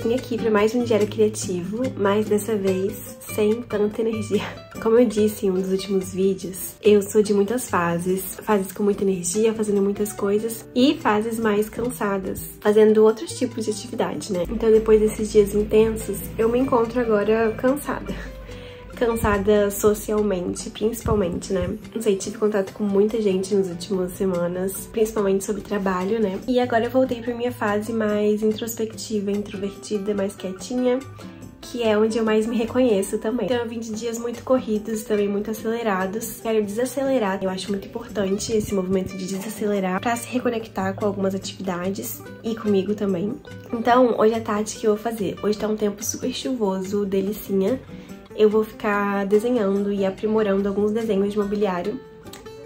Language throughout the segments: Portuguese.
Vim aqui para mais um diário criativo, mas dessa vez sem tanta energia. Como eu disse em um dos últimos vídeos, eu sou de muitas fases. Fases com muita energia, fazendo muitas coisas, e fases mais cansadas, fazendo outros tipos de atividade, né? Então depois desses dias intensos, eu me encontro agora cansada. Cansada socialmente, principalmente, né? Não sei, tive contato com muita gente nas últimas semanas, principalmente sobre trabalho, né? E agora eu voltei pra minha fase mais introspectiva, introvertida, mais quietinha, que é onde eu mais me reconheço também. Então eu vim de dias muito corridos, também muito acelerados. Quero desacelerar. Eu acho muito importante esse movimento de desacelerar pra se reconectar com algumas atividades e comigo também. Então, hoje à tarde, o que eu vou fazer? Hoje tá um tempo super chuvoso, delicinha. Eu vou ficar desenhando e aprimorando alguns desenhos de mobiliário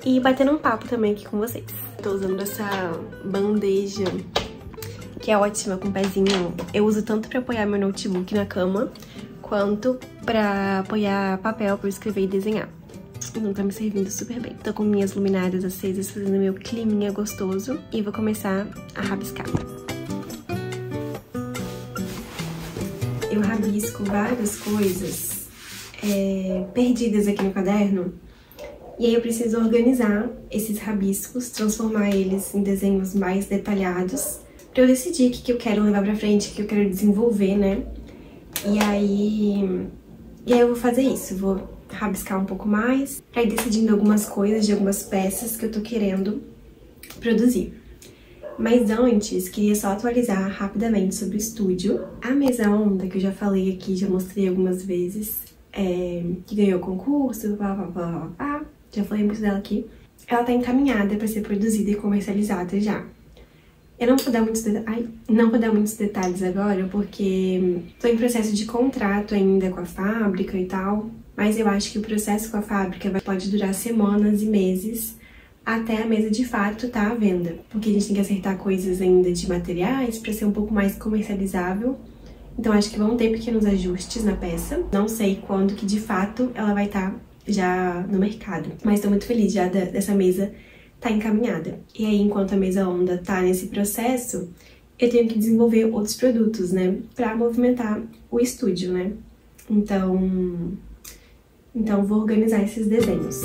e batendo um papo também aqui com vocês. Tô usando essa bandeja, que é ótima, com pezinho. Eu uso tanto pra apoiar meu notebook na cama, quanto pra apoiar papel pra eu escrever e desenhar. Então tá me servindo super bem. Tô com minhas luminárias acesas, fazendo meu climinha gostoso, e vou começar a rabiscar. Eu rabisco várias coisas perdidas aqui no caderno, e aí eu preciso organizar esses rabiscos, transformar eles em desenhos mais detalhados, pra eu decidir o que eu quero levar pra frente, o que eu quero desenvolver, né? E aí eu vou fazer isso, vou rabiscar um pouco mais, pra ir decidindo algumas coisas de algumas peças que eu tô querendo produzir. Mas antes, queria só atualizar rapidamente sobre o estúdio. A mesa onda, que eu já falei aqui, já mostrei algumas vezes, que ganhou concurso, já falei muito dela aqui. Ela tá encaminhada pra ser produzida e comercializada já. Eu não vou dar muitos detalhes agora, porque tô em processo de contrato ainda com a fábrica e tal, mas eu acho que o processo com a fábrica pode durar semanas e meses, até a mesa de fato tá à venda, porque a gente tem que acertar coisas ainda de materiais pra ser um pouco mais comercializável. Então acho que vão ter pequenos ajustes na peça. Não sei quando que de fato ela vai estar já no mercado, mas tô muito feliz já dessa mesa tá encaminhada. E aí, enquanto a mesa onda tá nesse processo, eu tenho que desenvolver outros produtos, né, pra movimentar o estúdio, né? Então vou organizar esses desenhos.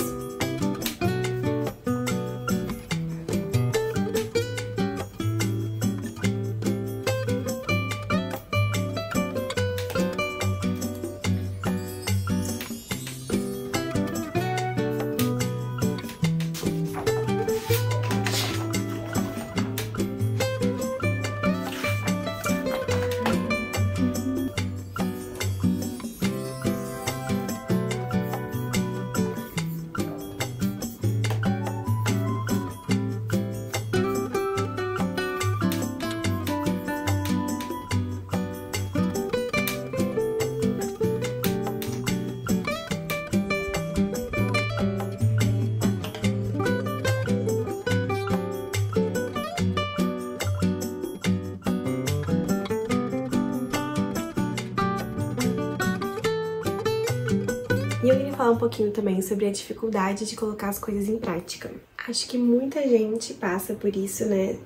E eu queria falar um pouquinho também sobre a dificuldade de colocar as coisas em prática. Acho que muita gente passa por isso, né?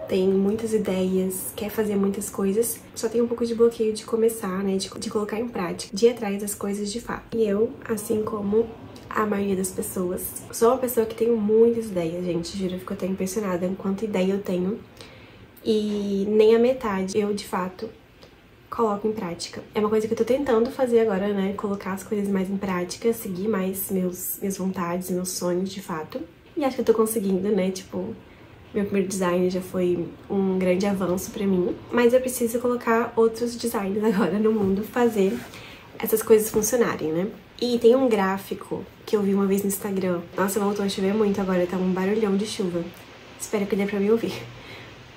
Tem muitas ideias, quer fazer muitas coisas, só tem um pouco de bloqueio de começar, né? De colocar em prática, de ir atrás das coisas de fato. E eu, assim como a maioria das pessoas, sou uma pessoa que tem muitas ideias, gente. Juro, eu fico até impressionada em quanta ideia eu tenho. E nem a metade eu, de fato, coloco em prática. É uma coisa que eu tô tentando fazer agora, né? Colocar as coisas mais em prática, seguir mais minhas vontades, meus sonhos, de fato. E acho que eu tô conseguindo, né? Tipo, meu primeiro design já foi um grande avanço pra mim. Mas eu preciso colocar outros designs agora no mundo, fazer essas coisas funcionarem, né? E tem um gráfico que eu vi uma vez no Instagram. Nossa, voltou a chover muito agora, tá um barulhão de chuva. Espero que dê pra me ouvir.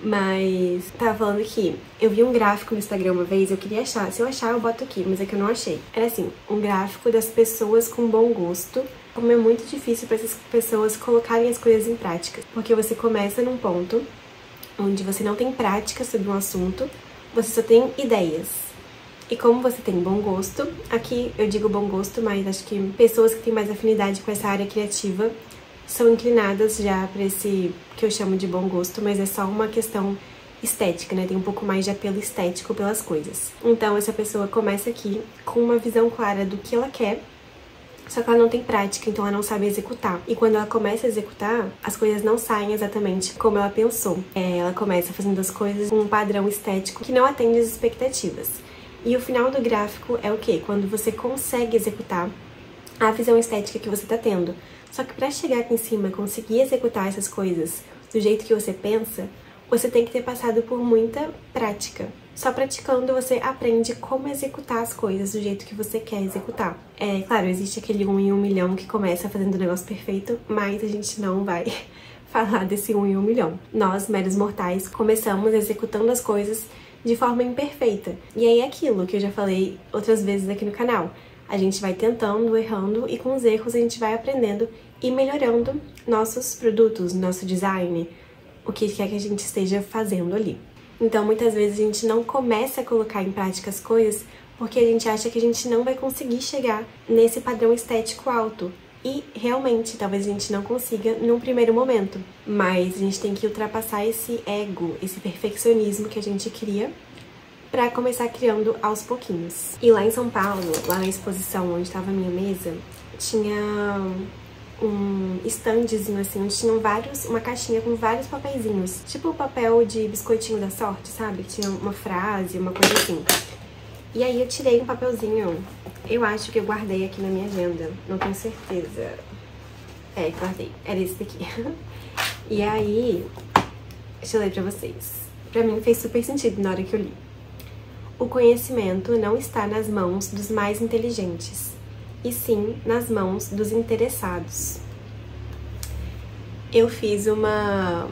Mas tava falando que eu vi um gráfico no Instagram uma vez, eu queria achar. Se eu achar, eu boto aqui, mas é que eu não achei. Era assim, um gráfico das pessoas com bom gosto. Como é muito difícil para essas pessoas colocarem as coisas em prática. Porque você começa num ponto onde você não tem prática sobre um assunto, você só tem ideias. E como você tem bom gosto, aqui eu digo bom gosto, mas acho que pessoas que têm mais afinidade com essa área criativa são inclinadas já para esse que eu chamo de bom gosto, mas é só uma questão estética, né? Tem um pouco mais de apelo estético pelas coisas. Então essa pessoa começa aqui com uma visão clara do que ela quer, só que ela não tem prática, então ela não sabe executar. E quando ela começa a executar, as coisas não saem exatamente como ela pensou. Ela começa fazendo as coisas com um padrão estético que não atende às expectativas. E o final do gráfico é o quê? Quando você consegue executar a visão estética que você tá tendo. Só que pra chegar aqui em cima e conseguir executar essas coisas do jeito que você pensa, você tem que ter passado por muita prática. Só praticando você aprende como executar as coisas do jeito que você quer executar. Claro, existe aquele 1 em 1 milhão que começa fazendo o negócio perfeito, mas a gente não vai falar desse 1 em 1 milhão. Nós, meros mortais, começamos executando as coisas de forma imperfeita. E aí é aquilo que eu já falei outras vezes aqui no canal. A gente vai tentando, errando, e com os erros a gente vai aprendendo e melhorando nossos produtos, nosso design, o que quer que a gente esteja fazendo ali. Então, muitas vezes a gente não começa a colocar em prática as coisas porque a gente acha que a gente não vai conseguir chegar nesse padrão estético alto. E, realmente, talvez a gente não consiga num primeiro momento. Mas a gente tem que ultrapassar esse ego, esse perfeccionismo que a gente cria pra começar criando aos pouquinhos. E lá em São Paulo, lá na exposição onde estava a minha mesa, tinha um standzinho assim, onde tinham uma caixinha com vários papeizinhos. Tipo o papel de biscoitinho da sorte, sabe? Tinha uma frase, uma coisa assim. E aí eu tirei um papelzinho, eu acho que eu guardei aqui na minha agenda, não tenho certeza. Guardei, era esse daqui. E aí, deixa eu ler pra vocês. Pra mim fez super sentido na hora que eu li. O conhecimento não está nas mãos dos mais inteligentes, e sim nas mãos dos interessados. Eu fiz uma...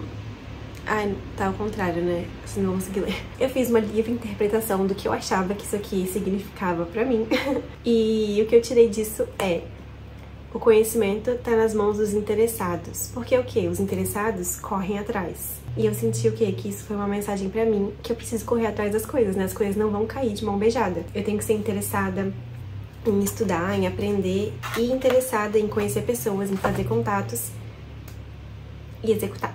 Ai, tá ao contrário, né? Senão não vou conseguir ler. Eu fiz uma livre interpretação do que eu achava que isso aqui significava pra mim. E o que eu tirei disso é: o conhecimento tá nas mãos dos interessados. Porque o quê? Os interessados correm atrás. E eu senti o quê? Que isso foi uma mensagem pra mim, que eu preciso correr atrás das coisas, né? As coisas não vão cair de mão beijada. Eu tenho que ser interessada em estudar, em aprender, e interessada em conhecer pessoas, em fazer contatos e executar.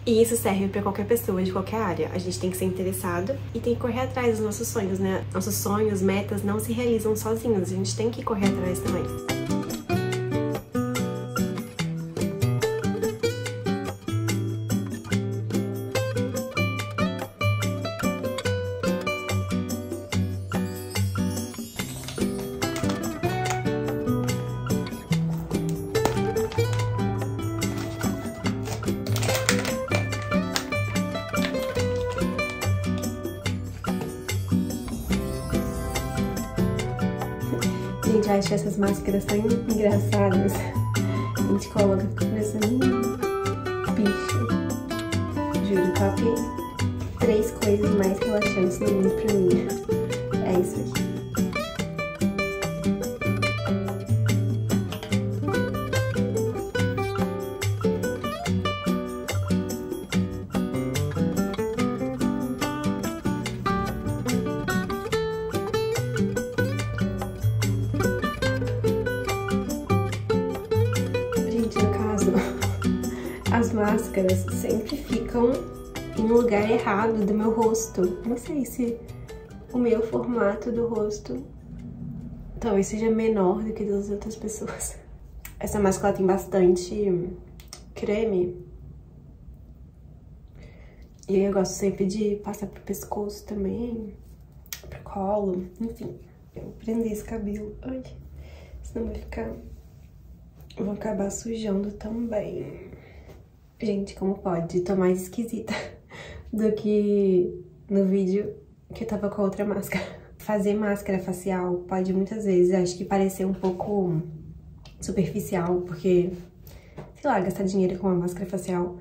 E isso serve pra qualquer pessoa, de qualquer área. A gente tem que ser interessado e tem que correr atrás dos nossos sonhos, né? Nossos sonhos, metas não se realizam sozinhos, a gente tem que correr atrás também. Gente, eu acho essas máscaras tão engraçadas. A gente coloca, fica parecendo um bicho. Juro, top 3 coisas mais relaxantes no mundo pra mim. É isso aqui. As máscaras sempre ficam em um lugar errado do meu rosto. Não sei se o meu formato do rosto talvez seja menor do que das outras pessoas. Essa máscara tem bastante creme. E eu gosto sempre de passar pro pescoço também, pro colo, enfim. Eu vou prender esse cabelo. Ai, senão vai ficar... Vou acabar sujando também. Gente, como pode? Tô mais esquisita do que no vídeo que eu tava com a outra máscara. Fazer máscara facial pode muitas vezes, acho que parecer um pouco superficial, porque, sei lá, gastar dinheiro com uma máscara facial.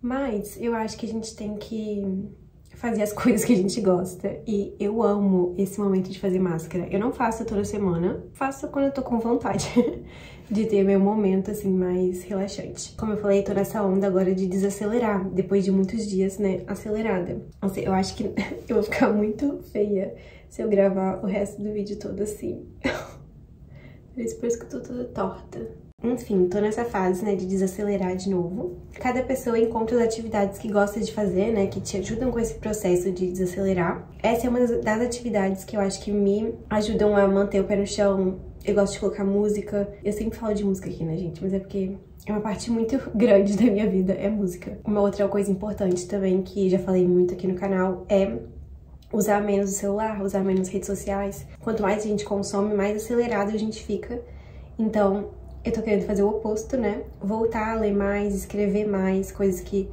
Mas eu acho que a gente tem que fazer as coisas que a gente gosta. E eu amo esse momento de fazer máscara. Eu não faço toda semana, faço quando eu tô com vontade de ter meu momento, assim, mais relaxante. Como eu falei, tô nessa onda agora de desacelerar, depois de muitos dias, né, acelerada. Não sei, eu acho que eu vou ficar muito feia se eu gravar o resto do vídeo todo assim. Por isso que eu tô toda torta. Enfim, tô nessa fase, né, de desacelerar de novo. Cada pessoa encontra as atividades que gosta de fazer, né, que te ajudam com esse processo de desacelerar. Essa é uma das atividades que eu acho que me ajudam a manter o pé no chão. Eu gosto de colocar música. Eu sempre falo de música aqui, né, gente? Mas é porque é uma parte muito grande da minha vida, é música. Uma outra coisa importante também, que já falei muito aqui no canal, é usar menos o celular, usar menos redes sociais. Quanto mais a gente consome, mais acelerado a gente fica. Então, eu tô querendo fazer o oposto, né? Voltar a ler mais, escrever mais, coisas que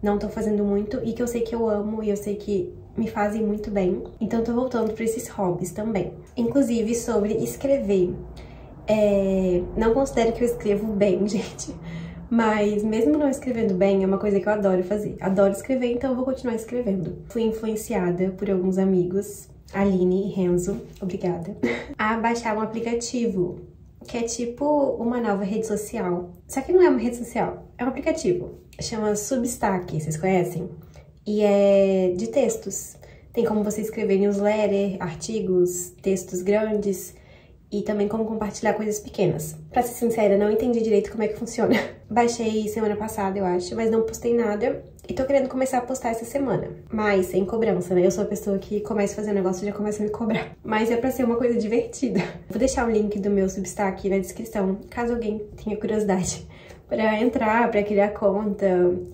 não tô fazendo muito e que eu sei que eu amo e eu sei que me fazem muito bem. Então, tô voltando pra esses hobbies também. Inclusive, sobre escrever. Não considero que eu escrevo bem, gente. Mas mesmo não escrevendo bem, é uma coisa que eu adoro fazer. Adoro escrever, então eu vou continuar escrevendo. Fui influenciada por alguns amigos, Aline e Renzo, obrigada, a baixar um aplicativo que é tipo uma nova rede social. Só que não é uma rede social, é um aplicativo. Chama Substack, vocês conhecem? E é de textos. Tem como você escrever newsletter, artigos, textos grandes e também como compartilhar coisas pequenas. Pra ser sincera, não entendi direito como é que funciona. Baixei semana passada, eu acho, mas não postei nada. E tô querendo começar a postar essa semana. Mas sem cobrança, né? Eu sou a pessoa que começa a fazer um negócio e já começa a me cobrar. Mas é pra ser uma coisa divertida. Vou deixar o link do meu Substack na descrição, caso alguém tenha curiosidade pra entrar, pra criar conta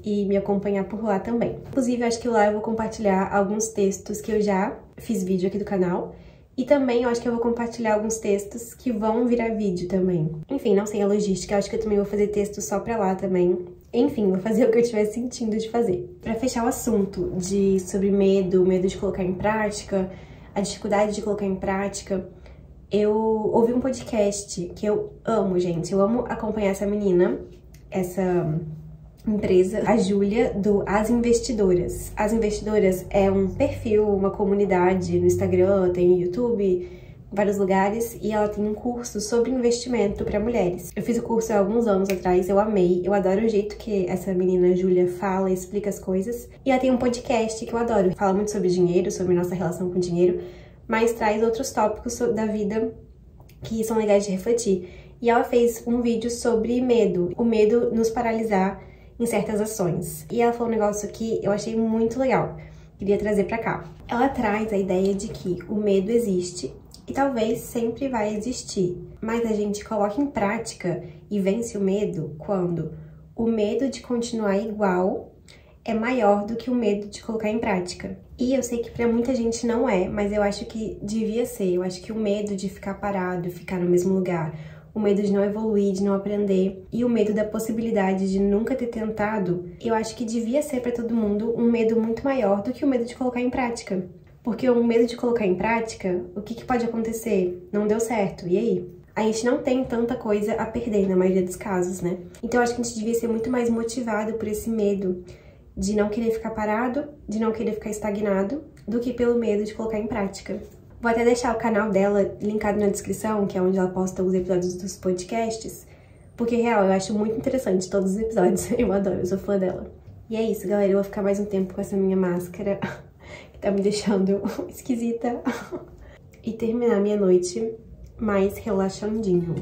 e me acompanhar por lá também. Inclusive, acho que lá eu vou compartilhar alguns textos que eu já fiz vídeo aqui do canal. E também eu acho que eu vou compartilhar alguns textos que vão virar vídeo também. Enfim, não sei a logística, eu acho que eu também vou fazer textos só pra lá também. Enfim, vou fazer o que eu estiver sentindo de fazer. Pra fechar o assunto sobre medo de colocar em prática, a dificuldade de colocar em prática, eu ouvi um podcast que eu amo, gente. Eu amo acompanhar essa menina, essa empresa, a Júlia, do As Investidoras. As Investidoras é um perfil, uma comunidade no Instagram, tem no YouTube, vários lugares, e ela tem um curso sobre investimento para mulheres. Eu fiz o curso há alguns anos atrás, eu amei, eu adoro o jeito que essa menina Júlia fala e explica as coisas. E ela tem um podcast que eu adoro, fala muito sobre dinheiro, sobre nossa relação com dinheiro, mas traz outros tópicos da vida que são legais de refletir. E ela fez um vídeo sobre medo, o medo nos paralisar em certas ações. E ela falou um negócio que eu achei muito legal, queria trazer pra cá. Ela traz a ideia de que o medo existe e talvez sempre vai existir, mas a gente coloca em prática e vence o medo quando o medo de continuar igual é maior do que o medo de colocar em prática. E eu sei que pra muita gente não é, mas eu acho que devia ser. Eu acho que o medo de ficar parado, ficar no mesmo lugar, o medo de não evoluir, de não aprender e o medo da possibilidade de nunca ter tentado, eu acho que devia ser pra todo mundo um medo muito maior do que o medo de colocar em prática. Porque o medo de colocar em prática, o que pode acontecer? Não deu certo, e aí? A gente não tem tanta coisa a perder na maioria dos casos, né? Então eu acho que a gente devia ser muito mais motivado por esse medo de não querer ficar parado, de não querer ficar estagnado, do que pelo medo de colocar em prática. Vou até deixar o canal dela linkado na descrição, que é onde ela posta os episódios dos podcasts, porque, real, eu acho muito interessante todos os episódios, eu adoro, eu sou fã dela. E é isso, galera, eu vou ficar mais um tempo com essa minha máscara, que tá me deixando esquisita, e terminar minha noite mais relaxandinho.